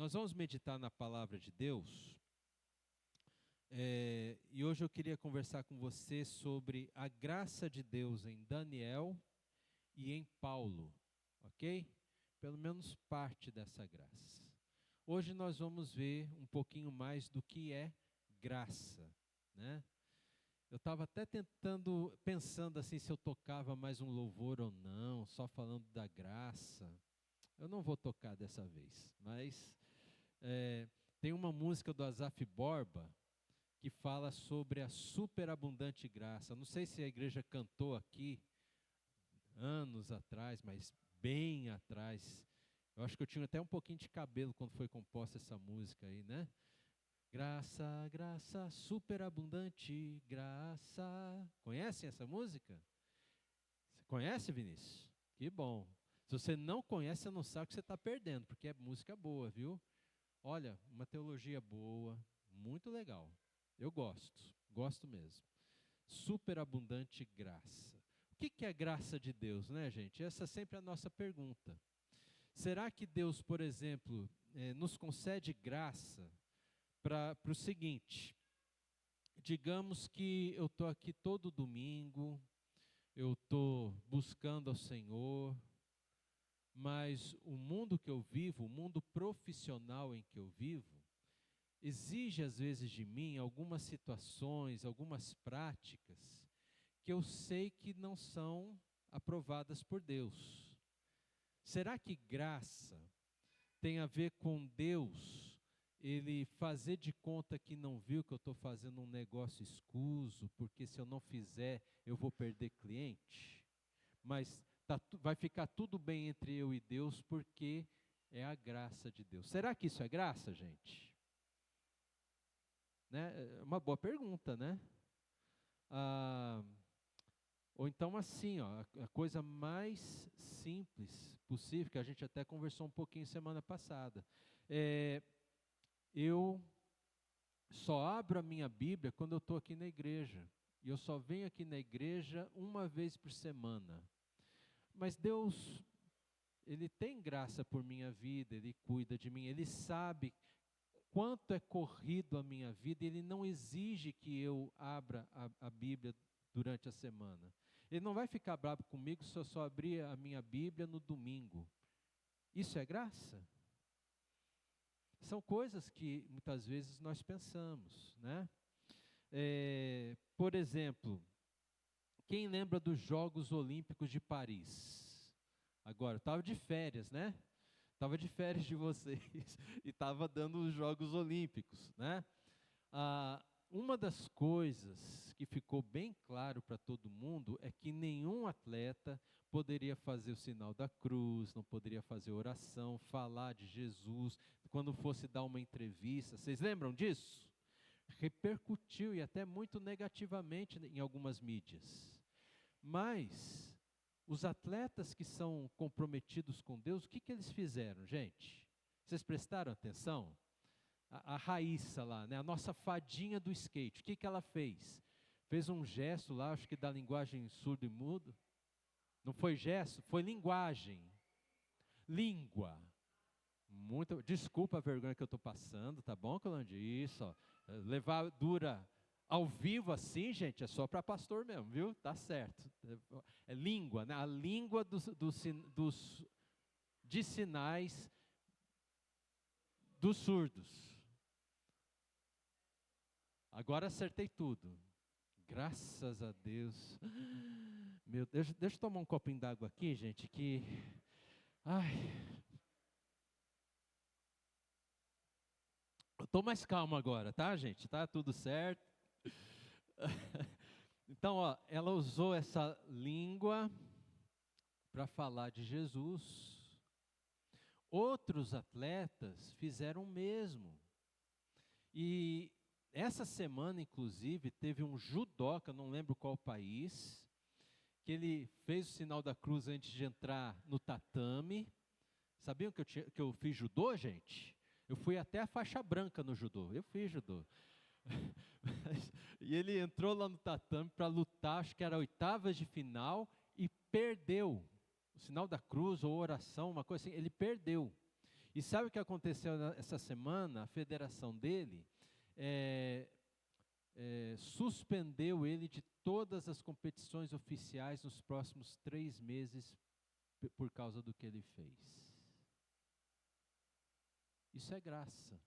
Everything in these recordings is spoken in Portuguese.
Nós vamos meditar na palavra de Deus, e hoje eu queria conversar com você sobre a graça de Deus em Daniel e em Paulo, ok? Pelo menos parte dessa graça. Hoje nós vamos ver um pouquinho mais do que é graça, né? Eu estava até pensando assim se eu tocava mais um louvor ou não, só falando da graça. Eu não vou tocar dessa vez, mas tem uma música do Asaf Borba que fala sobre a superabundante graça. Não sei se a igreja cantou aqui anos atrás, mas bem atrás. Eu acho que eu tinha até um pouquinho de cabelo quando foi composta essa música aí, né? Graça, graça, superabundante graça. Conhecem essa música? Você conhece, Vinícius? Que bom. Se você não conhece, você não sabe o que você está perdendo, porque é música boa, viu? Olha, uma teologia boa, muito legal. Eu gosto mesmo. Superabundante graça. O que é graça de Deus, né, gente? Essa é sempre a nossa pergunta. Será que Deus, por exemplo, nos concede graça para o seguinte: digamos que eu estou aqui todo domingo, eu estou buscando ao Senhor, mas o mundo que eu vivo, o mundo profissional em que eu vivo, exige às vezes de mim algumas situações, algumas práticas que eu sei que não são aprovadas por Deus. Será que graça tem a ver com Deus, Ele fazer de conta que não viu que eu estou fazendo um negócio escuso, porque se eu não fizer eu vou perder cliente? Mas vai ficar tudo bem entre eu e Deus porque é a graça de Deus. Será que isso é graça, gente? Né? É uma boa pergunta, né? Ou então assim, ó, a coisa mais simples possível, que a gente até conversou um pouquinho semana passada. Eu só abro a minha Bíblia quando eu estou aqui na igreja. E eu só venho aqui na igreja uma vez por semana. Mas Deus, Ele tem graça por minha vida, Ele cuida de mim, Ele sabe quanto é corrido a minha vida, Ele não exige que eu abra a Bíblia durante a semana. Ele não vai ficar bravo comigo se eu só abrir a minha Bíblia no domingo. Isso é graça? São coisas que muitas vezes nós pensamos, né? Por exemplo, quem lembra dos Jogos Olímpicos de Paris? Agora, eu estava de férias, né? Estava de férias de vocês e estava dando os Jogos Olímpicos, né? Uma das coisas que ficou bem claro para todo mundo é que nenhum atleta poderia fazer o sinal da cruz, não poderia fazer oração, falar de Jesus, quando fosse dar uma entrevista. Vocês lembram disso? Repercutiu e até muito negativamente em algumas mídias. Mas os atletas que são comprometidos com Deus, o que eles fizeram, gente? Vocês prestaram atenção? A Raíssa lá, né, a nossa fadinha do skate, o que ela fez? Fez um gesto lá, acho que da linguagem surdo e mudo. Não foi gesto, foi linguagem. Língua. Desculpa a vergonha que eu estou passando, tá bom, Colandi? Isso, ó. Levar dura ao vivo assim, gente, é só para pastor mesmo, viu? Tá certo. É língua, né? A língua de sinais dos surdos. Agora acertei tudo. Graças a Deus. Meu Deus, deixa eu tomar um copinho d'água aqui, gente, que... Ai... Eu estou mais calmo agora, tá, gente? Tá tudo certo. Então, ó, ela usou essa língua para falar de Jesus. Outros atletas fizeram o mesmo. E essa semana, inclusive, teve um judoca, não lembro qual país, que ele fez o sinal da cruz antes de entrar no tatame. Sabiam que eu fiz judô, gente? Eu fui até a faixa branca no judô. Eu fiz judô. E ele entrou lá no tatame para lutar, acho que era oitavas de final, e perdeu. O sinal da cruz ou oração, uma coisa assim, ele perdeu. E sabe o que aconteceu essa semana? A federação dele suspendeu ele de todas as competições oficiais nos próximos 3 meses por causa do que ele fez. Isso é graça.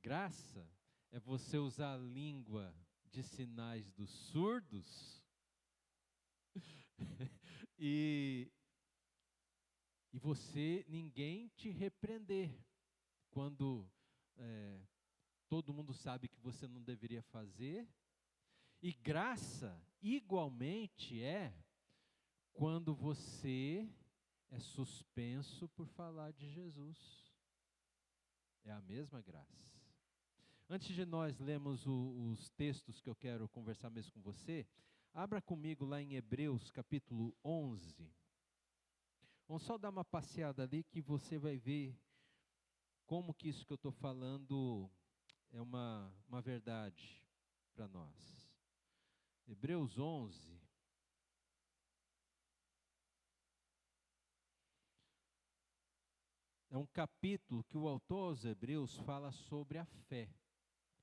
Graça é você usar a língua de sinais dos surdos e ninguém te repreender quando todo mundo sabe que você não deveria fazer. E graça, igualmente, é quando você é suspenso por falar de Jesus. É a mesma graça. Antes de nós lermos os textos que eu quero conversar mesmo com você, abra comigo lá em Hebreus capítulo 11. Vamos só dar uma passeada ali que você vai ver como que isso que eu estou falando é uma verdade para nós. Hebreus 11. É um capítulo que o autor aos Hebreus fala sobre a fé.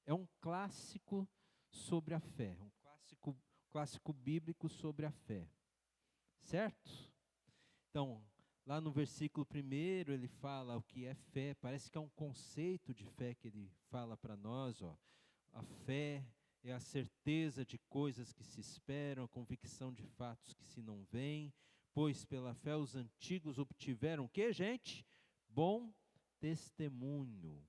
É um clássico sobre a fé, um clássico bíblico sobre a fé. Certo? Então, lá no versículo 1 ele fala o que é fé, parece que é um conceito de fé que ele fala para nós, ó. A fé é a certeza de coisas que se esperam, a convicção de fatos que se não veem, pois pela fé os antigos obtiveram o quê, gente? Bom testemunho,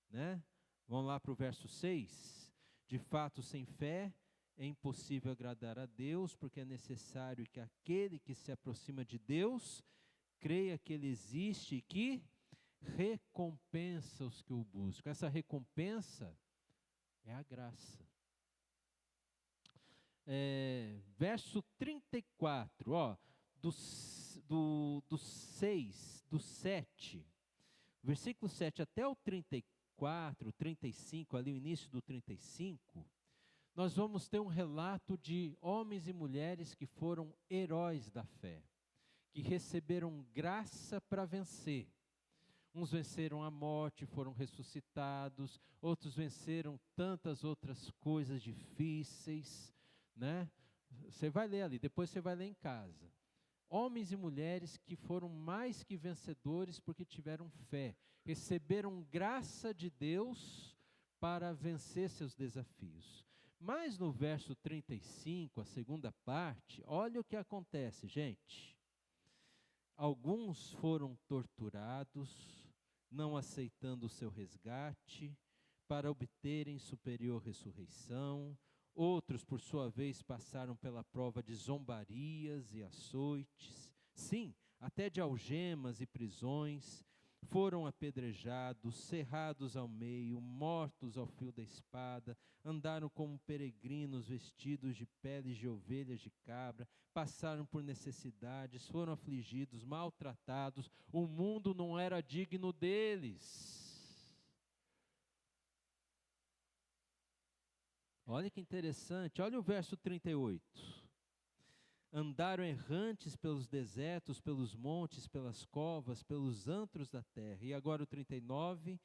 né? Vamos lá para o verso 6. De fato, sem fé é impossível agradar a Deus, porque é necessário que aquele que se aproxima de Deus creia que Ele existe e que recompensa os que o buscam. Essa recompensa é a graça. Verso 34, ó, do 7, versículo 7 até o 34, 35, ali o início do 35, nós vamos ter um relato de homens e mulheres que foram heróis da fé, que receberam graça para vencer. Uns venceram a morte, foram ressuscitados, outros venceram tantas outras coisas difíceis, né? Você vai ler ali, depois você vai ler em casa. Homens e mulheres que foram mais que vencedores porque tiveram fé, receberam graça de Deus para vencer seus desafios. Mas no verso 35, a segunda parte, olha o que acontece, gente. Alguns foram torturados, não aceitando o seu resgate, para obterem superior ressurreição. Outros, por sua vez, passaram pela prova de zombarias e açoites, sim, até de algemas e prisões. Foram apedrejados, cerrados ao meio, mortos ao fio da espada, andaram como peregrinos vestidos de peles de ovelhas de cabra, passaram por necessidades, foram afligidos, maltratados, o mundo não era digno deles. Olha que interessante, olha o verso 38. Andaram errantes pelos desertos, pelos montes, pelas covas, pelos antros da terra. E agora o 39,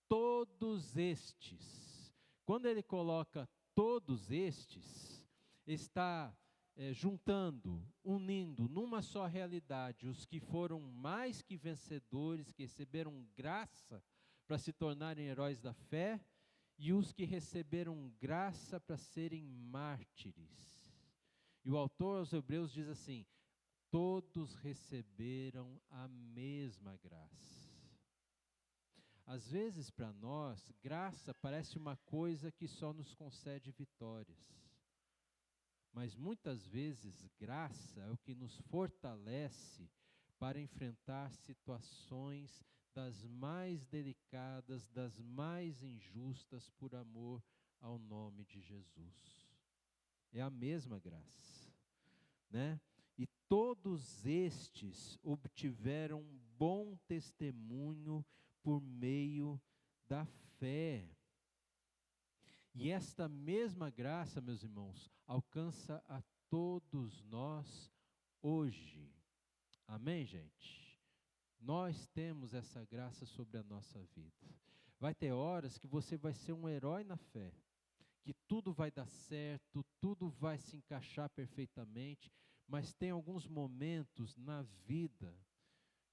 todos estes. Quando ele coloca todos estes, está juntando, unindo numa só realidade os que foram mais que vencedores, que receberam graça para se tornarem heróis da fé, e os que receberam graça para serem mártires. E o autor aos Hebreus diz assim: todos receberam a mesma graça. Às vezes para nós, graça parece uma coisa que só nos concede vitórias. Mas muitas vezes graça é o que nos fortalece para enfrentar situações das mais delicadas, das mais injustas, por amor ao nome de Jesus. É a mesma graça, né? E todos estes obtiveram bom testemunho por meio da fé. E esta mesma graça, meus irmãos, alcança a todos nós hoje. Amém, gente? Nós temos essa graça sobre a nossa vida. Vai ter horas que você vai ser um herói na fé, que tudo vai dar certo, tudo vai se encaixar perfeitamente, mas tem alguns momentos na vida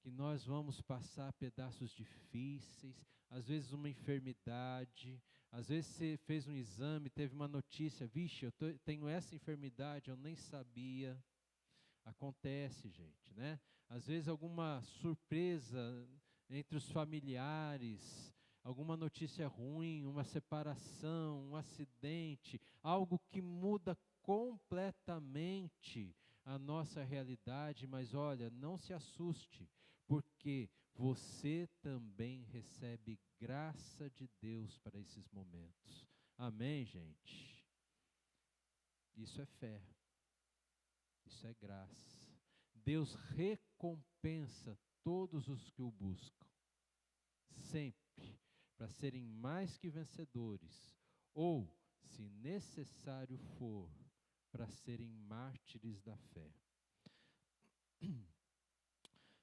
que nós vamos passar pedaços difíceis, às vezes uma enfermidade, às vezes você fez um exame, teve uma notícia, vixe, tenho essa enfermidade, eu nem sabia. Acontece, gente, né? Às vezes alguma surpresa entre os familiares, alguma notícia ruim, uma separação, um acidente, algo que muda completamente a nossa realidade, mas olha, não se assuste, porque você também recebe graça de Deus para esses momentos. Amém, gente? Isso é fé. Isso é graça. Deus recompensa todos os que o buscam, sempre, para serem mais que vencedores, ou, se necessário for, para serem mártires da fé.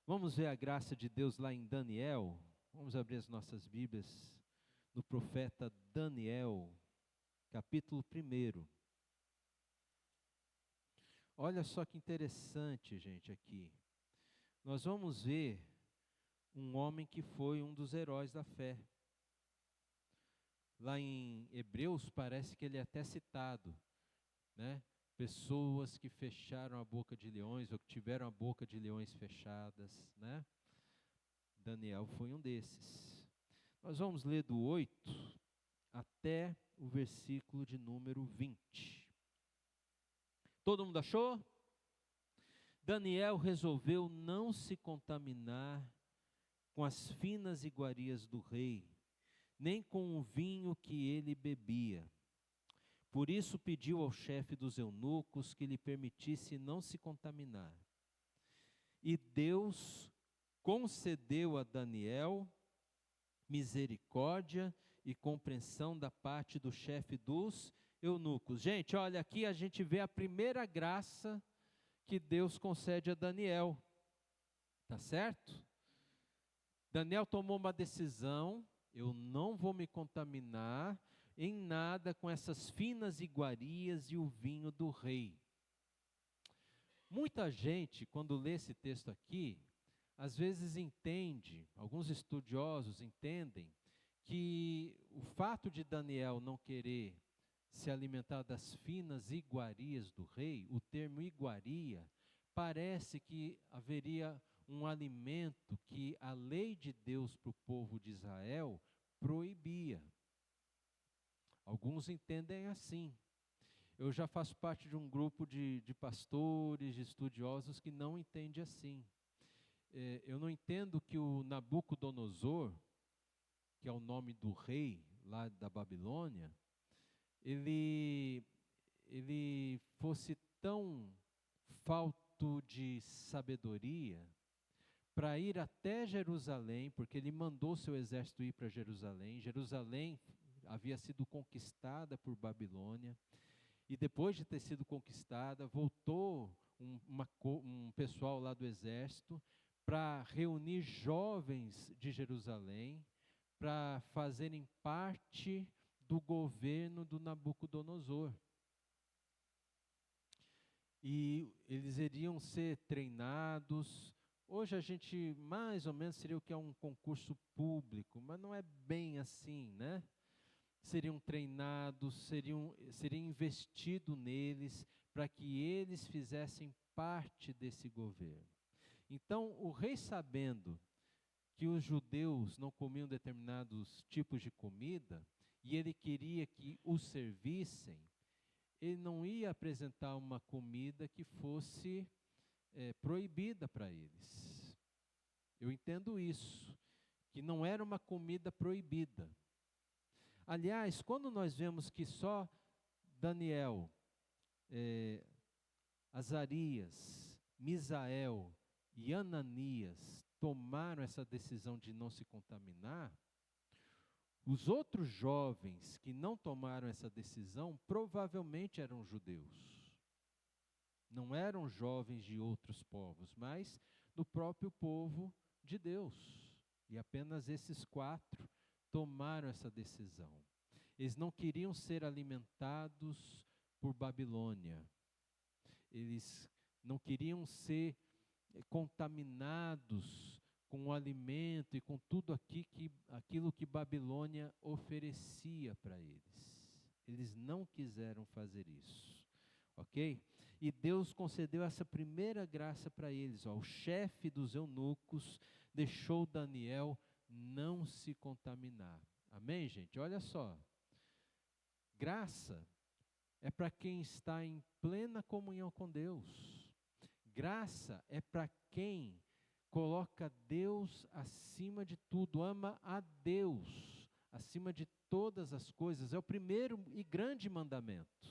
Vamos ver a graça de Deus lá em Daniel. Vamos abrir as nossas Bíblias no profeta Daniel, capítulo 1. Olha só que interessante, gente, aqui. Nós vamos ver um homem que foi um dos heróis da fé. Lá em Hebreus parece que ele é até citado, né? Pessoas que fecharam a boca de leões, ou que tiveram a boca de leões fechadas, né? Daniel foi um desses. Nós vamos ler do 8 até o versículo de número 20. Todo mundo achou? Daniel resolveu não se contaminar com as finas iguarias do rei, nem com o vinho que ele bebia. Por isso pediu ao chefe dos eunucos que lhe permitisse não se contaminar. E Deus concedeu a Daniel misericórdia e compreensão da parte do chefe dos eunucos. Gente, olha, aqui a gente vê a primeira graça que Deus concede a Daniel. Tá certo? Daniel tomou uma decisão: eu não vou me contaminar em nada com essas finas iguarias e o vinho do rei. Muita gente, quando lê esse texto aqui, às vezes entende, alguns estudiosos entendem, que o fato de Daniel não querer se alimentar das finas iguarias do rei, o termo iguaria, parece que haveria um alimento que a lei de Deus para o povo de Israel proibia. Alguns entendem assim. Eu já faço parte de um grupo de pastores, de estudiosos que não entende assim. Eu não entendo que o Nabucodonosor, que é o nome do rei lá da Babilônia, ele fosse tão falto de sabedoria para ir até Jerusalém, porque ele mandou seu exército ir para Jerusalém. Jerusalém havia sido conquistada por Babilônia, e depois de ter sido conquistada, voltou um pessoal lá do exército para reunir jovens de Jerusalém, para fazerem parte do governo do Nabucodonosor. E eles iriam ser treinados. Hoje a gente mais ou menos seria o que é um concurso público, mas não é bem assim, né? Seriam treinados, seria investido neles para que eles fizessem parte desse governo. Então, o rei, sabendo que os judeus não comiam determinados tipos de comida, e ele queria que os servissem, ele não ia apresentar uma comida que fosse proibida para eles. Eu entendo isso, que não era uma comida proibida. Aliás, quando nós vemos que só Daniel, Azarias, Misael e Ananias tomaram essa decisão de não se contaminar, os outros jovens que não tomaram essa decisão provavelmente eram judeus. Não eram jovens de outros povos, mas do próprio povo de Deus. E apenas esses 4 tomaram essa decisão. Eles não queriam ser alimentados por Babilônia. Eles não queriam ser contaminados com o alimento e com tudo aquilo que Babilônia oferecia para eles. Eles não quiseram fazer isso, ok? E Deus concedeu essa primeira graça para eles. O chefe dos eunucos deixou Daniel não se contaminar. Amém, gente? Olha só. Graça é para quem está em plena comunhão com Deus. Graça é para quem coloca Deus acima de tudo, ama a Deus acima de todas as coisas. É o primeiro e grande mandamento.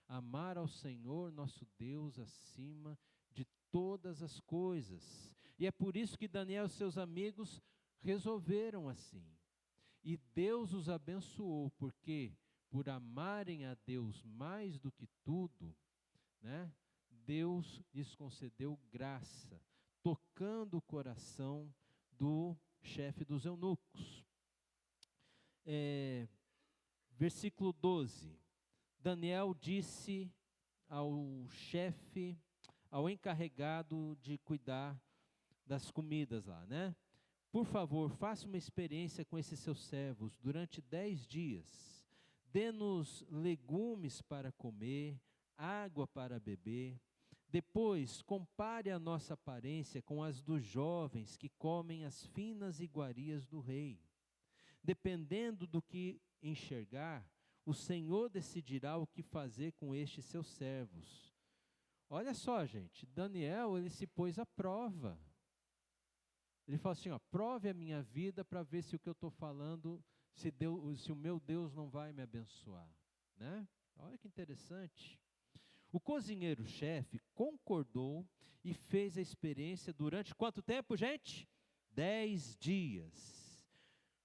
Amar ao Senhor nosso Deus acima de todas as coisas. E é por isso que Daniel e seus amigos resolveram assim. E Deus os abençoou, porque por amarem a Deus mais do que tudo, né, Deus lhes concedeu graça, tocando o coração do chefe dos eunucos. Versículo 12. Daniel disse ao chefe, ao encarregado de cuidar das comidas lá, né? Por favor, faça uma experiência com esses seus servos durante 10 dias. Dê-nos legumes para comer, água para beber. Depois, compare a nossa aparência com as dos jovens que comem as finas iguarias do rei. Dependendo do que enxergar, o Senhor decidirá o que fazer com estes seus servos. Olha só, gente, Daniel, ele se pôs à prova. Ele falou assim, prove a minha vida para ver se o que eu estou falando, se o meu Deus não vai me abençoar, né? Olha que interessante. O cozinheiro-chefe concordou e fez a experiência durante quanto tempo, gente? 10 dias.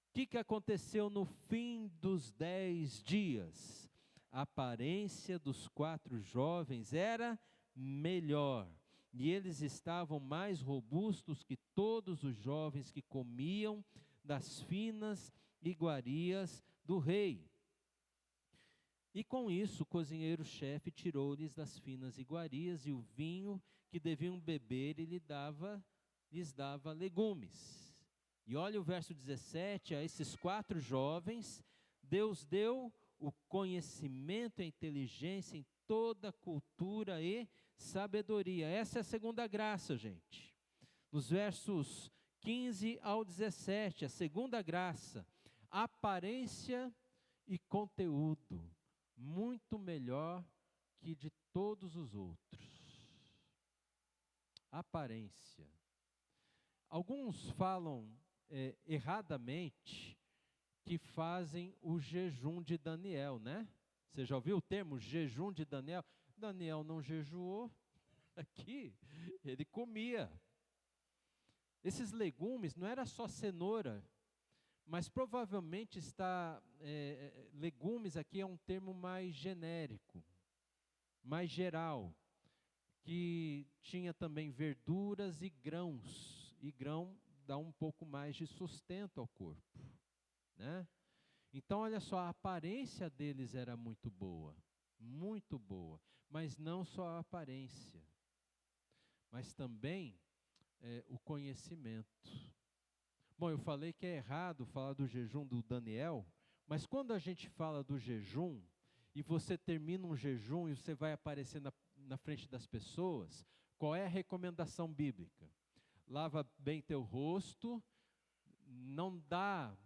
O que aconteceu no fim dos 10 dias? A aparência dos 4 jovens era melhor. E eles estavam mais robustos que todos os jovens que comiam das finas iguarias do rei. E com isso o cozinheiro-chefe tirou-lhes das finas iguarias e o vinho que deviam beber e lhes dava legumes. E olha o verso 17, a esses 4 jovens, Deus deu o conhecimento e a inteligência em toda cultura e sabedoria. Essa é a segunda graça, gente. Nos versos 15 ao 17, a segunda graça, aparência e conteúdo, muito melhor que de todos os outros. Aparência. Alguns falam erradamente que fazem o jejum de Daniel, né? Você já ouviu o termo jejum de Daniel? Daniel não jejuou, aqui ele comia. Esses legumes não era só cenoura, mas provavelmente legumes aqui é um termo mais genérico, mais geral, que tinha também verduras e grãos, e grão dá um pouco mais de sustento ao corpo, né? Então olha só, a aparência deles era muito boa, mas não só a aparência, mas também o conhecimento. Bom, eu falei que é errado falar do jejum do Daniel, mas quando a gente fala do jejum, e você termina um jejum e você vai aparecer na frente das pessoas, qual é a recomendação bíblica? Lava bem teu rosto, não dá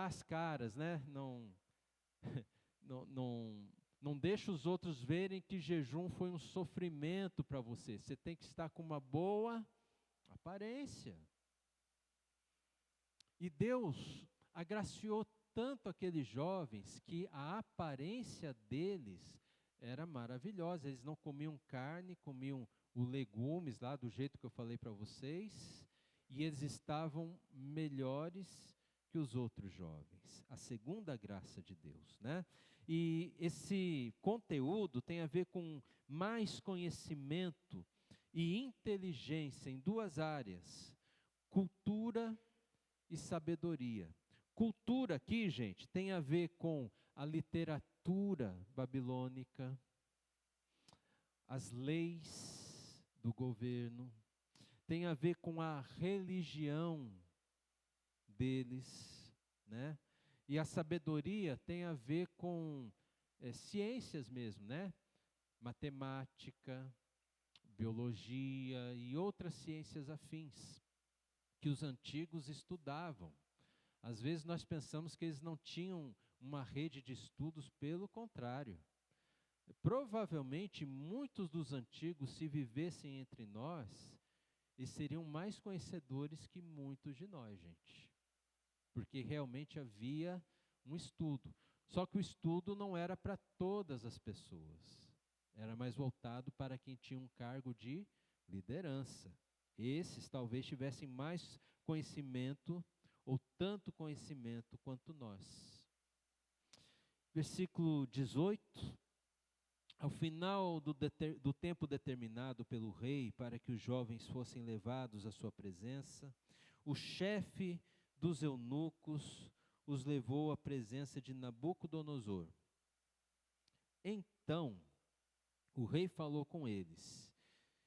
as caras, né? Não deixa os outros verem que jejum foi um sofrimento para você. Você tem que estar com uma boa aparência. E Deus agraciou tanto aqueles jovens que a aparência deles era maravilhosa. Eles não comiam carne, comiam os legumes lá do jeito que eu falei para vocês. E eles estavam melhores que os outros jovens. A segunda graça de Deus, né? E esse conteúdo tem a ver com mais conhecimento e inteligência em 2 áreas. cultura e sabedoria. Cultura aqui, gente, tem a ver com a literatura babilônica, as leis do governo, tem a ver com a religião deles, né? E a sabedoria tem a ver com ciências mesmo, né? Matemática, biologia e outras ciências afins que os antigos estudavam. Às vezes nós pensamos que eles não tinham uma rede de estudos, pelo contrário. Provavelmente muitos dos antigos, se vivessem entre nós, eles seriam mais conhecedores que muitos de nós, gente. Porque realmente havia um estudo. Só que o estudo não era para todas as pessoas. Era mais voltado para quem tinha um cargo de liderança. Esses talvez tivessem mais conhecimento, ou tanto conhecimento quanto nós. Versículo 18. Ao final do tempo determinado pelo rei para que os jovens fossem levados à sua presença, o chefe dos eunucos os levou à presença de Nabucodonosor. Então, o rei falou com eles,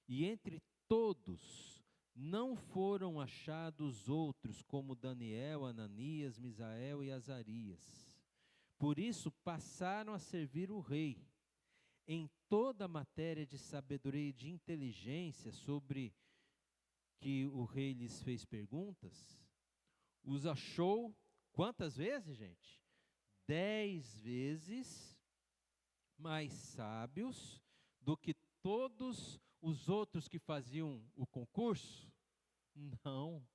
e entre todos não foram achados outros como Daniel, Ananias, Misael e Azarias. Por isso passaram a servir o rei em toda a matéria de sabedoria e de inteligência sobre que o rei lhes fez perguntas. Os achou, quantas vezes, gente? 10 vezes mais sábios do que todos os outros que faziam o concurso? Não.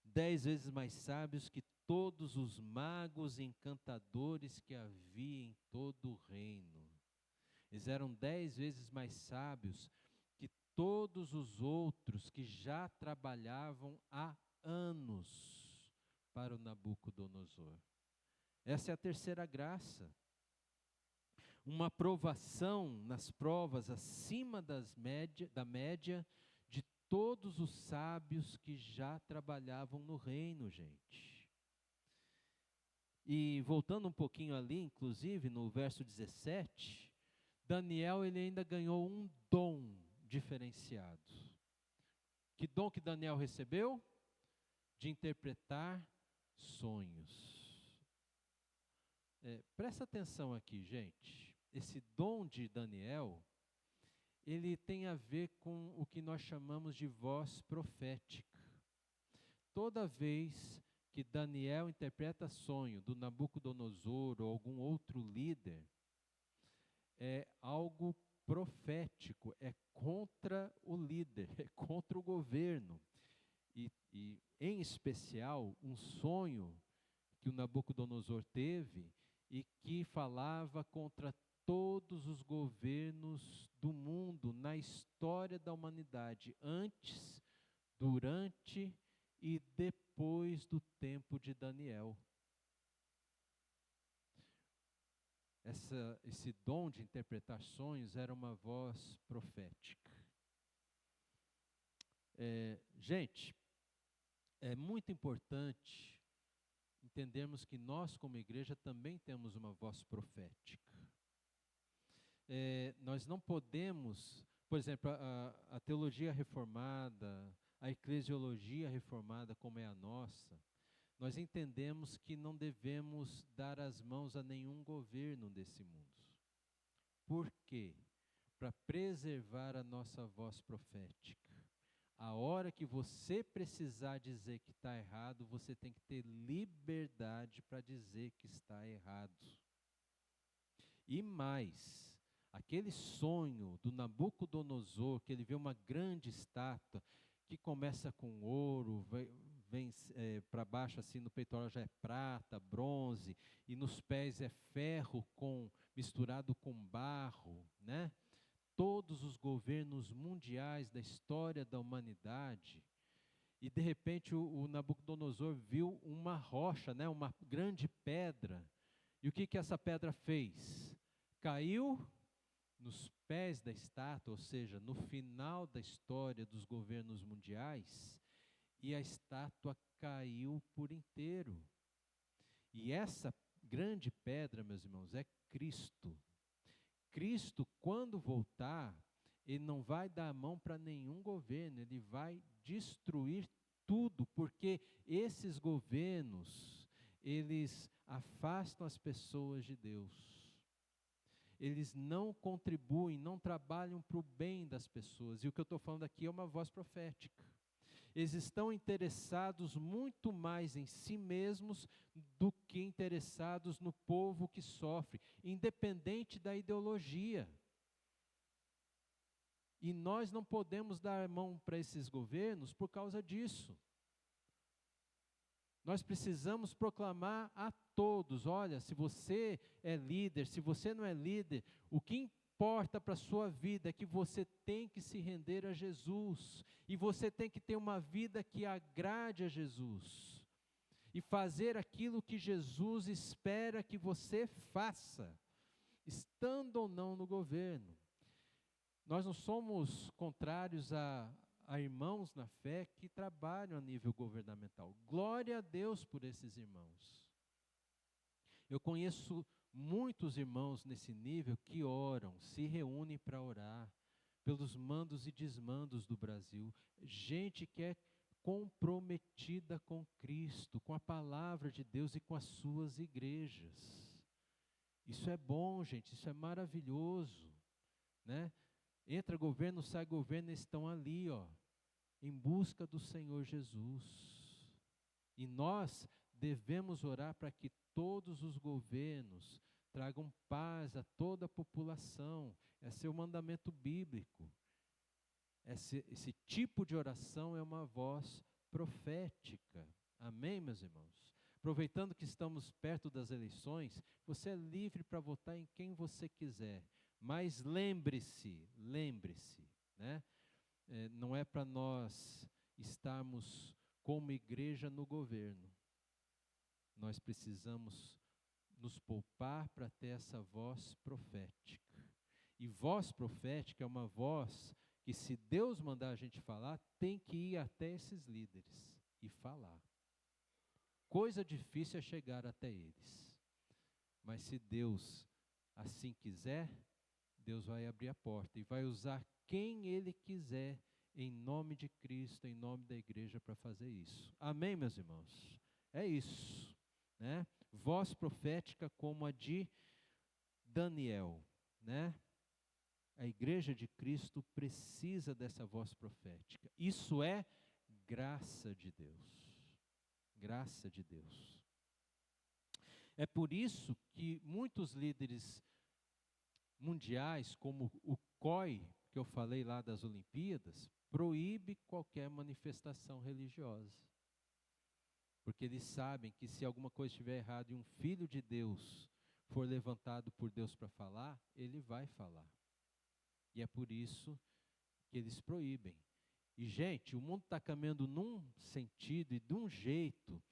10 vezes mais sábios que todos os magos e encantadores que havia em todo o reino. Eles eram 10 vezes mais sábios que todos os outros que já trabalhavam há anos para o Nabucodonosor. Essa é a terceira graça. Uma aprovação nas provas acima da média de todos os sábios que já trabalhavam no reino, gente. E voltando um pouquinho ali, inclusive no verso 17, Daniel ele ainda ganhou um dom diferenciado. Que dom que Daniel recebeu? De interpretar sonhos. Presta atenção aqui, gente. Esse dom de Daniel, ele tem a ver com o que nós chamamos de voz profética. Toda vez que Daniel interpreta sonho do Nabucodonosor ou algum outro líder, é algo profético, é contra o líder, é contra o governo. E em especial, um sonho que o Nabucodonosor teve e que falava contra todos os governos do mundo na história da humanidade, antes, durante e depois do tempo de Daniel. Esse dom de interpretar sonhos era uma voz profética. Gente, é muito importante entendermos que nós, como igreja, também temos uma voz profética. Nós não podemos, por exemplo, a teologia reformada, a eclesiologia reformada, como é a nossa, nós entendemos que não devemos dar as mãos a nenhum governo desse mundo. Por quê? Para preservar a nossa voz profética. A hora que você precisar dizer que está errado, você tem que ter liberdade para dizer que está errado. E mais, aquele sonho do Nabucodonosor, que ele vê uma grande estátua, que começa com ouro, vem para baixo assim, no peitoral já é prata, bronze, e nos pés é ferro misturado com barro, né? Todos os governos mundiais da história da humanidade, e de repente o Nabucodonosor viu uma rocha, né? Uma grande pedra, e o que essa pedra fez? Caiu nos pés da estátua, ou seja, no final da história dos governos mundiais, e a estátua caiu por inteiro. E essa grande pedra, meus irmãos, é Cristo. Cristo, quando voltar, ele não vai dar a mão para nenhum governo, ele vai destruir tudo, porque esses governos, eles afastam as pessoas de Deus. Eles não contribuem, não trabalham para o bem das pessoas. E o que eu estou falando aqui é uma voz profética. Eles estão interessados muito mais em si mesmos do que interessados no povo que sofre, independente da ideologia. E nós não podemos dar mão para esses governos por causa disso. Nós precisamos proclamar a todos, olha, se você é líder, se você não é líder, o que importa para a sua vida é que você tem que se render a Jesus, e você tem que ter uma vida que agrade a Jesus, e fazer aquilo que Jesus espera que você faça, estando ou não no governo. Nós não somos contrários a irmãos na fé que trabalham a nível governamental. Glória a Deus por esses irmãos. Eu conheço muitos irmãos nesse nível que oram, se reúnem para orar pelos mandos e desmandos do Brasil. Gente que é comprometida com Cristo, com a palavra de Deus e com as suas igrejas. Isso é bom, gente, isso é maravilhoso, né? Entra governo, sai governo, eles estão ali, ó, em busca do Senhor Jesus. E nós devemos orar para que todos os governos tragam paz a toda a população. Esse é o mandamento bíblico. Esse tipo de oração é uma voz profética. Amém, meus irmãos? Aproveitando que estamos perto das eleições, você é livre para votar em quem você quiser. Mas lembre-se, né? Não é para nós estarmos como igreja no governo. Nós precisamos nos poupar para ter essa voz profética. E voz profética é uma voz que, se Deus mandar a gente falar, tem que ir até esses líderes e falar. Coisa difícil é chegar até eles. Mas se Deus assim quiser, Deus vai abrir a porta e vai usar quem Ele quiser, em nome de Cristo, em nome da igreja, para fazer isso. Amém, meus irmãos? É isso, né? Voz profética como a de Daniel, né? A igreja de Cristo precisa dessa voz profética. Isso é graça de Deus. Graça de Deus. É por isso que muitos líderes mundiais, como o COI, que eu falei lá das Olimpíadas, proíbe qualquer manifestação religiosa. Porque eles sabem que se alguma coisa estiver errada e um filho de Deus for levantado por Deus para falar, ele vai falar. E é por isso que eles proíbem. E, gente, o mundo está caminhando num sentido e de um jeito,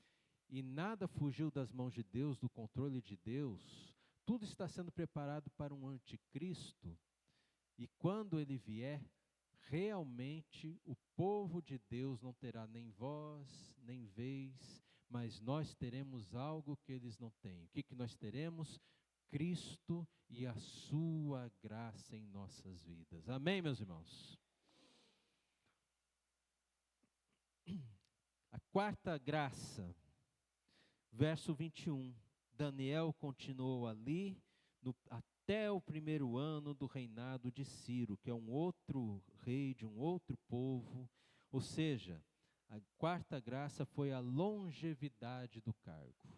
e nada fugiu das mãos de Deus, do controle de Deus. Tudo está sendo preparado para um anticristo, e quando ele vier, realmente o povo de Deus não terá nem voz, nem vez, mas nós teremos algo que eles não têm. O que nós teremos? Cristo e a sua graça em nossas vidas. Amém, meus irmãos? A quarta graça, verso 21. Daniel continuou ali até o primeiro ano do reinado de Ciro, que é um outro rei de um outro povo. Ou seja, a quarta graça foi a longevidade do cargo.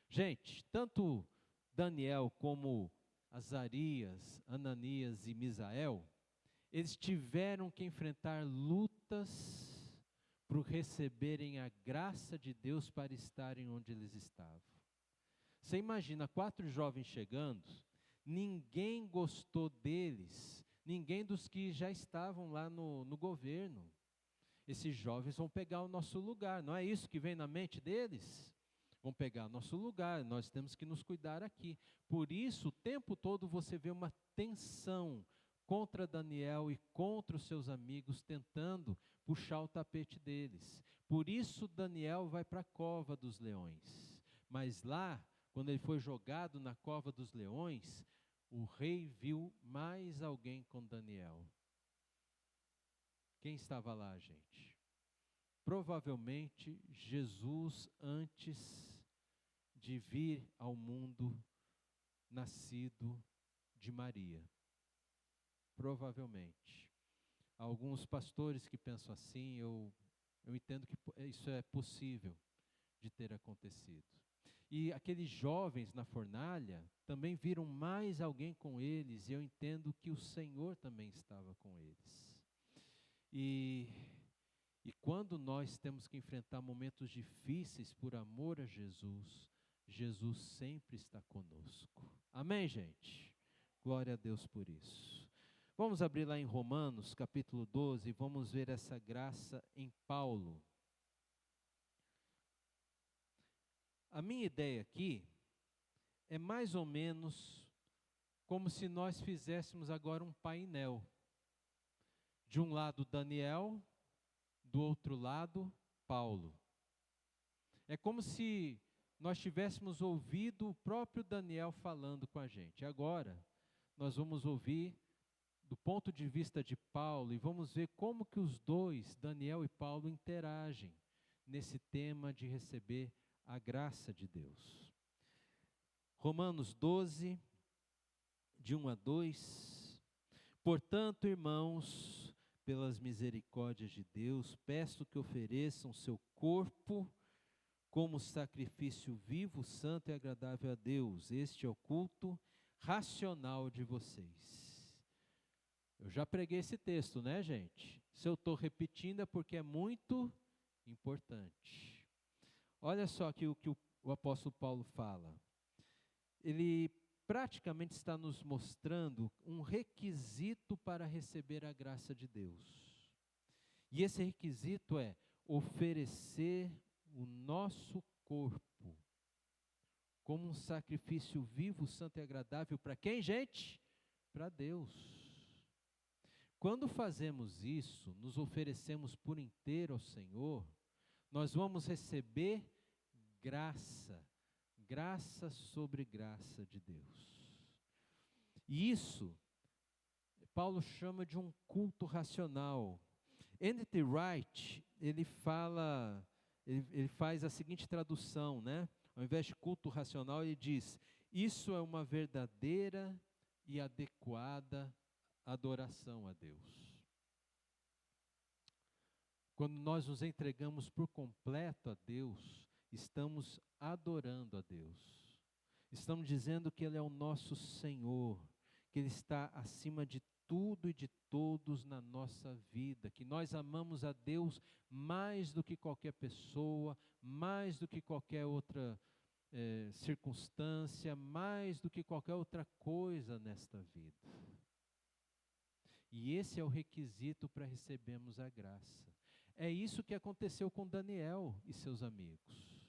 Gente, tanto Daniel como Azarias, Ananias e Misael, eles tiveram que enfrentar lutas para receberem a graça de Deus para estarem onde eles estavam. Você imagina 4 jovens chegando, ninguém gostou deles, ninguém dos que já estavam lá no governo. Esses jovens vão pegar o nosso lugar, não é isso que vem na mente deles? Vão pegar o nosso lugar, nós temos que nos cuidar aqui. Por isso, o tempo todo você vê uma tensão contra Daniel e contra os seus amigos, tentando puxar o tapete deles. Por isso Daniel vai para a cova dos leões. Mas lá, quando ele foi jogado na cova dos leões, o rei viu mais alguém com Daniel. Quem estava lá, gente? Provavelmente Jesus, antes de vir ao mundo, nascido de Maria. Provavelmente. Alguns pastores que pensam assim, eu entendo que isso é possível de ter acontecido. E aqueles jovens na fornalha também viram mais alguém com eles, e eu entendo que o Senhor também estava com eles. E quando nós temos que enfrentar momentos difíceis por amor a Jesus, Jesus sempre está conosco. Amém, gente? Glória a Deus por isso. Vamos abrir lá em Romanos, capítulo 12, e vamos ver essa graça em Paulo. A minha ideia aqui é mais ou menos como se nós fizéssemos agora um painel. De um lado Daniel, do outro lado Paulo. É como se nós tivéssemos ouvido o próprio Daniel falando com a gente. Agora, nós vamos ouvir do ponto de vista de Paulo e vamos ver como que os dois, Daniel e Paulo, interagem nesse tema de receber a graça de Deus. Romanos 12, de 1 a 2. Portanto, irmãos, pelas misericórdias de Deus, peço que ofereçam seu corpo como sacrifício vivo, santo e agradável a Deus. Este é o culto racional de vocês. Eu já preguei esse texto, né, gente? Se eu estou repetindo é porque é muito importante. Olha só aqui o que o apóstolo Paulo fala. Ele praticamente está nos mostrando um requisito para receber a graça de Deus. E esse requisito é oferecer o nosso corpo como um sacrifício vivo, santo e agradável para quem, gente? Para Deus. Quando fazemos isso, nos oferecemos por inteiro ao Senhor, nós vamos receber graça, graça sobre graça de Deus. E isso, Paulo chama de um culto racional. N.T. Wright, ele faz a seguinte tradução, né? Ao invés de culto racional, ele diz: isso é uma verdadeira e adequada adoração a Deus. Quando nós nos entregamos por completo a Deus, estamos adorando a Deus. Estamos dizendo que Ele é o nosso Senhor, que Ele está acima de tudo e de todos na nossa vida, que nós amamos a Deus mais do que qualquer pessoa, mais do que qualquer outra circunstância, mais do que qualquer outra coisa nesta vida. E esse é o requisito para recebermos a graça. É isso que aconteceu com Daniel e seus amigos.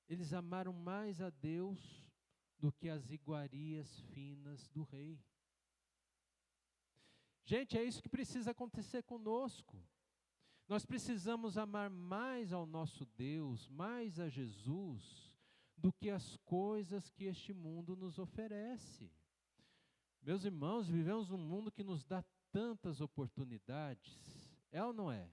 Eles amaram mais a Deus do que as iguarias finas do rei. Gente, é isso que precisa acontecer conosco. Nós precisamos amar mais ao nosso Deus, mais a Jesus, do que as coisas que este mundo nos oferece. Meus irmãos, vivemos num mundo que nos dá tantas oportunidades, é ou não é?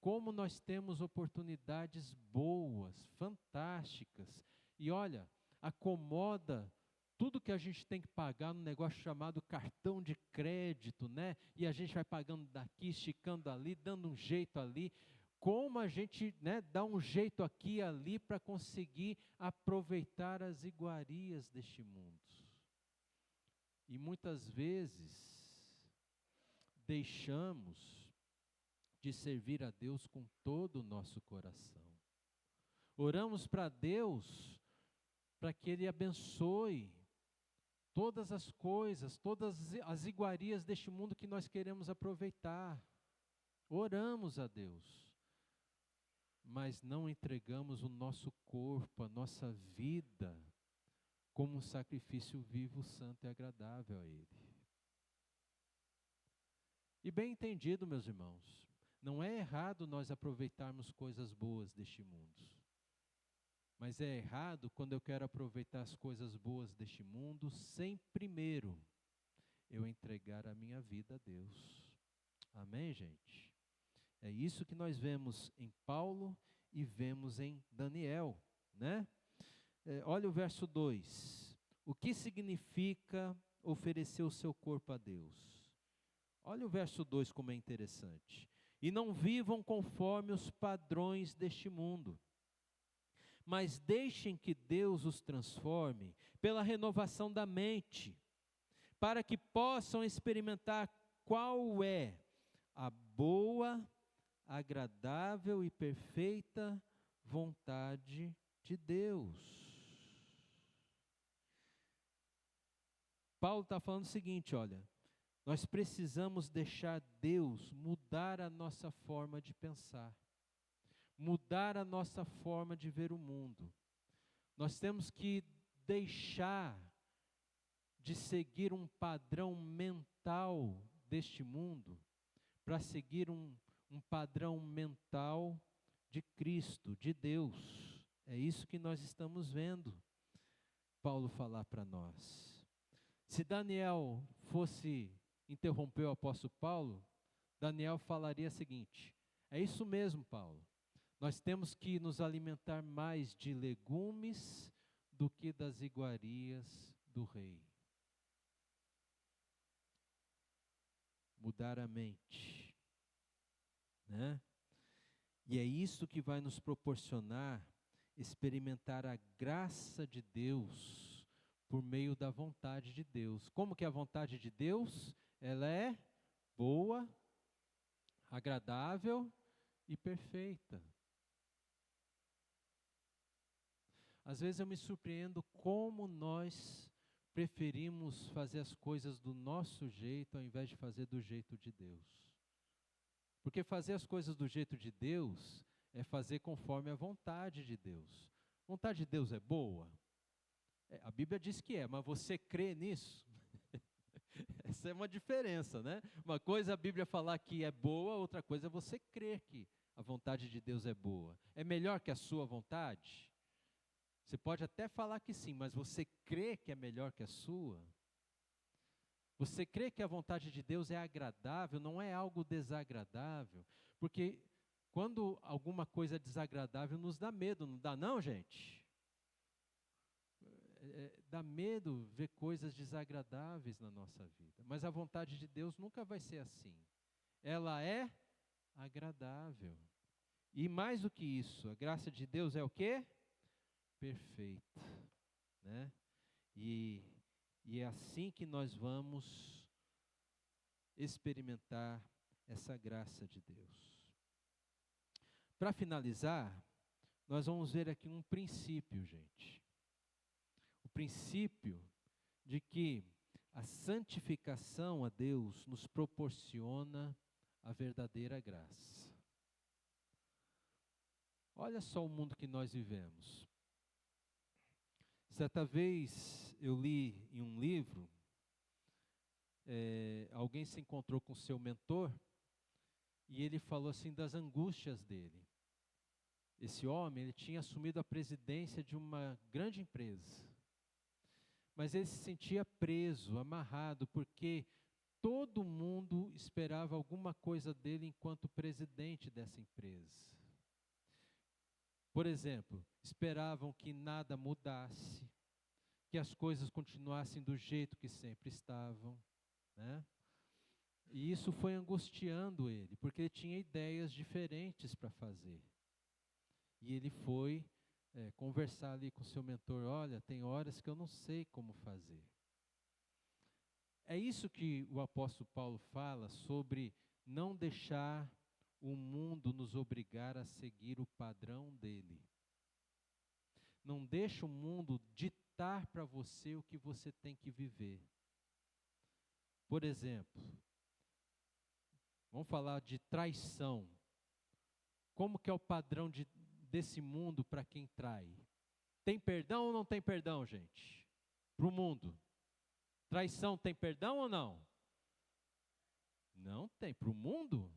Como nós temos oportunidades boas, fantásticas, e olha, acomoda tudo que a gente tem que pagar num negócio chamado cartão de crédito, né? E a gente vai pagando daqui, esticando ali, dando um jeito ali. Como a gente, né, dá um jeito aqui e ali para conseguir aproveitar as iguarias deste mundo. E muitas vezes deixamos de servir a Deus com todo o nosso coração. Oramos para Deus para que Ele abençoe todas as coisas, todas as iguarias deste mundo que nós queremos aproveitar. Oramos a Deus, mas não entregamos o nosso corpo, a nossa vida, como um sacrifício vivo, santo e agradável a Ele. E bem entendido, meus irmãos, Não é errado nós aproveitarmos coisas boas deste mundo. Mas é errado quando eu quero aproveitar as coisas boas deste mundo sem primeiro eu entregar a minha vida a Deus. Amém, gente? É isso que nós vemos em Paulo e vemos em Daniel, né? Olha o verso 2. O que significa oferecer o seu corpo a Deus? Olha o verso 2 como é interessante. E não vivam conforme os padrões deste mundo, mas deixem que Deus os transforme pela renovação da mente, para que possam experimentar qual é a boa, agradável e perfeita vontade de Deus. Paulo está falando o seguinte, olha, nós precisamos deixar Deus mudar a nossa forma de pensar, mudar a nossa forma de ver o mundo. Nós temos que deixar de seguir um padrão mental deste mundo para seguir um padrão mental de Cristo, de Deus. É isso que nós estamos vendo Paulo falar para nós. Se Daniel fosse interromper o apóstolo Paulo, Daniel falaria o seguinte: é isso mesmo, Paulo. Nós temos que nos alimentar mais de legumes do que das iguarias do rei. Mudar a mente, né? E é isso que vai nos proporcionar experimentar a graça de Deus por meio da vontade de Deus. Como que é a vontade de Deus? Ela é boa, agradável e perfeita. Às vezes eu me surpreendo como nós preferimos fazer as coisas do nosso jeito ao invés de fazer do jeito de Deus. Porque fazer as coisas do jeito de Deus é fazer conforme a vontade de Deus. A vontade de Deus é boa? A Bíblia diz que é, mas você crê nisso? Essa é uma diferença, né? Uma coisa é a Bíblia falar que é boa, outra coisa é você crer que a vontade de Deus é boa. É melhor que a sua vontade? Você pode até falar que sim, mas você crê que é melhor que a sua? Você crê que a vontade de Deus é agradável, não é algo desagradável? Porque quando alguma coisa é desagradável, nos dá medo, não dá não, gente? Dá medo ver coisas desagradáveis na nossa vida. Mas a vontade de Deus nunca vai ser assim. Ela é agradável. E mais do que isso, a graça de Deus é o quê? Perfeita, né? E é assim que nós vamos experimentar essa graça de Deus. Para finalizar, nós vamos ver aqui um princípio, gente. O princípio de que a santificação a Deus nos proporciona a verdadeira graça. Olha só o mundo que nós vivemos. Certa vez eu li em um livro, alguém se encontrou com seu mentor e ele falou assim das angústias dele. Esse homem, ele tinha assumido a presidência de uma grande empresa, mas ele se sentia preso, amarrado, porque todo mundo esperava alguma coisa dele enquanto presidente dessa empresa. Por exemplo, esperavam que nada mudasse, que as coisas continuassem do jeito que sempre estavam, né? E isso foi angustiando ele, porque ele tinha ideias diferentes para fazer. E ele foi conversar ali com seu mentor: olha, tem horas que eu não sei como fazer. É isso que o apóstolo Paulo fala sobre não deixar o mundo nos obrigar a seguir o padrão dele. Não deixa o mundo ditar para você o que você tem que viver. Por exemplo, vamos falar de traição. Como que é o padrão desse mundo para quem trai? Tem perdão ou não tem perdão, gente? Para o mundo. Traição tem perdão ou não? Não tem. Para o mundo?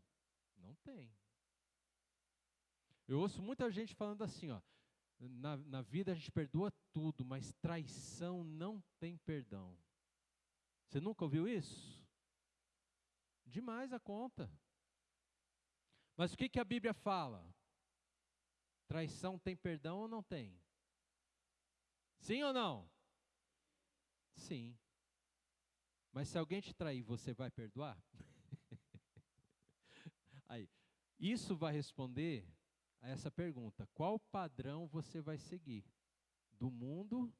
Não tem. Eu ouço muita gente falando assim, ó, na vida a gente perdoa tudo, mas traição não tem perdão. Você nunca ouviu isso? Demais a conta. Mas o que a Bíblia fala? Traição tem perdão ou não tem? Sim ou não? Sim. Mas se alguém te trair, você vai perdoar? Aí, isso vai responder a essa pergunta: qual padrão você vai seguir? Do mundo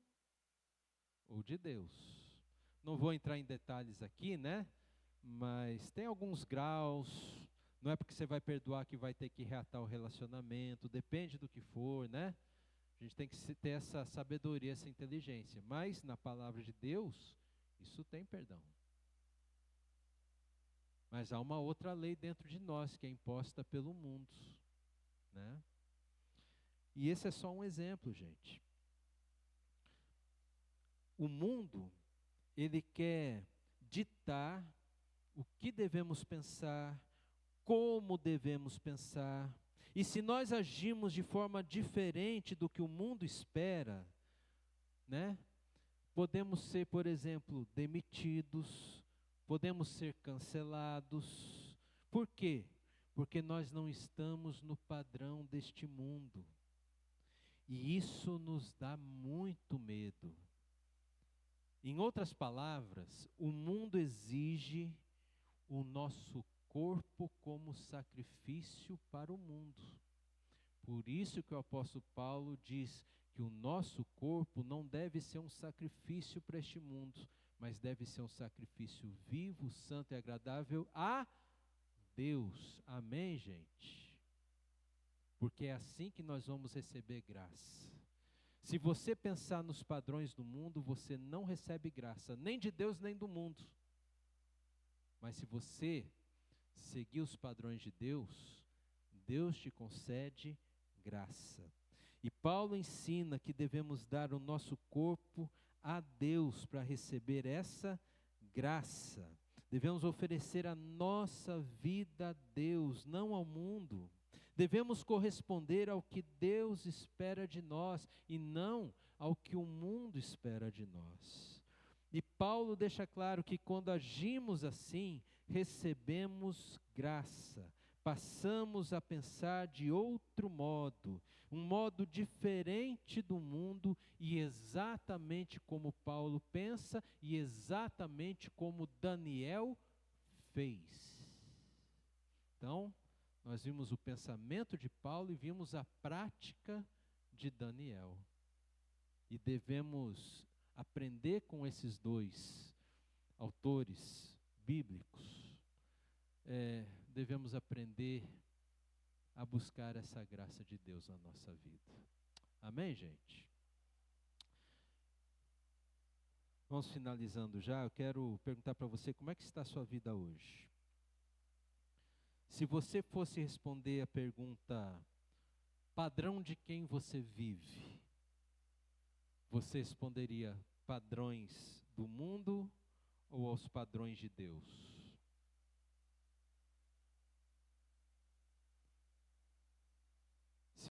ou de Deus? Não vou entrar em detalhes aqui, né? Mas tem alguns graus. Não é porque você vai perdoar que vai ter que reatar o relacionamento, depende do que for, né? A gente tem que ter essa sabedoria, essa inteligência. Mas na palavra de Deus, isso tem perdão. Mas há uma outra lei dentro de nós, que é imposta pelo mundo, né? E esse é só um exemplo, gente. O mundo, ele quer ditar o que devemos pensar, como devemos pensar. E se nós agimos de forma diferente do que o mundo espera, né? Podemos ser, por exemplo, demitidos, podemos ser cancelados. Por quê? Porque nós não estamos no padrão deste mundo. E isso nos dá muito medo. Em outras palavras, o mundo exige o nosso corpo como sacrifício para o mundo. Por isso que o apóstolo Paulo diz que o nosso corpo não deve ser um sacrifício para este mundo, mas deve ser um sacrifício vivo, santo e agradável a Deus. Amém, gente? Porque é assim que nós vamos receber graça. Se você pensar nos padrões do mundo, você não recebe graça, nem de Deus, nem do mundo. Mas se você seguir os padrões de Deus, Deus te concede graça. E Paulo ensina que devemos dar o nosso corpo a Deus para receber essa graça. Devemos oferecer a nossa vida a Deus, não ao mundo. Devemos corresponder ao que Deus espera de nós e não ao que o mundo espera de nós. E Paulo deixa claro que quando agimos assim, recebemos graça. Passamos a pensar de outro modo, um modo diferente do mundo e exatamente como Paulo pensa e exatamente como Daniel fez. Então, nós vimos o pensamento de Paulo e vimos a prática de Daniel. E devemos aprender com esses dois autores bíblicos. Devemos aprender a buscar essa graça de Deus na nossa vida. Amém, gente? Vamos finalizando já. Eu quero perguntar para você como é que está a sua vida hoje. Se você fosse responder a pergunta, padrão de quem você vive, você responderia padrões do mundo ou aos padrões de Deus?